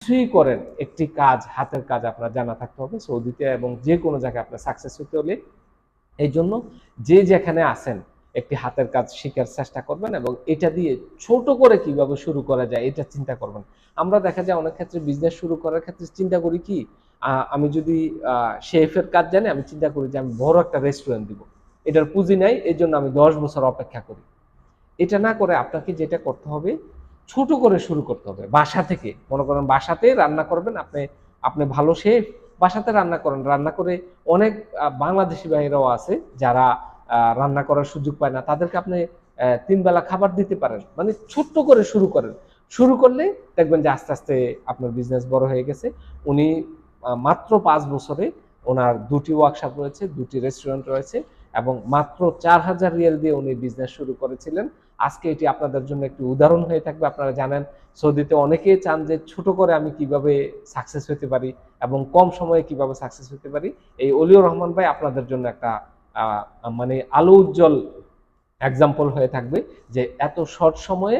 কিছুই করেন, একটি কাজ, হাতের কাজ আপনার জানা থাকতে হবে সৌদিতে এবং যে কোনো জায়গায় আপনার সাকসেস হতে হলে। এই জন্য যে যেখানে আছেন একটি হাতের কাজ শিখার চেষ্টা করবেন এবং এটা দিয়ে ছোট করে কিভাবে শুরু করা যায় এটা চিন্তা করবেন। আমরা দেখা যায় অনেক ক্ষেত্রে বিজনেস শুরু করার ক্ষেত্রে চিন্তা করি কি, আমি যদি শেফের কাজ জানি, আমি চিন্তা করি যে আমি বড় একটা রেস্টুরেন্ট দিব, এটার পুঁজি নাই, এই জন্য আমি 10 বছর অপেক্ষা করি। এটা না করে আপনাকে যেটা করতে হবে, ছোট করে শুরু করতে হবে বাসা থেকে। মনে করেন বাসাতে রান্না করবেন, আপনি আপনি ভালো শেফ, বাসাতে রান্না করেন, রান্না করে অনেক বাংলাদেশি ভাইরাও আছে যারা রান্না করার সুযোগ পায় না, তাদেরকে আপনি 3 বেলা খাবার দিতে পারেন। মানে ছোট্ট করে শুরু করেন, শুরু করলে দেখবেন যে আস্তে আস্তে আপনার বিজনেস বড় হয়ে গেছে। উনি মাত্র 5 বছরে ওনার 2টি ওয়ার্কশপ রয়েছে, 2টি রেস্টুরেন্ট রয়েছে এবং মাত্র 4,000 রিয়াল দিয়ে উনি বিজনেস শুরু করেছিলেন। আজকে এটি আপনাদের জন্য একটি উদাহরণ হয়ে থাকবে। আপনারা জানেন সৌদিতে অনেকেই চান যে ছোট করে আমি কিভাবে সাকসেস হতে পারি এবং কম সময়ে কিভাবে সাকসেস হতে পারি। এই অলিউর রহমান ভাই আপনাদের জন্য একটা মানে আলো উজ্জ্বল এক্সাম্পল হয়ে থাকবে যে এত শর্ট সময়ে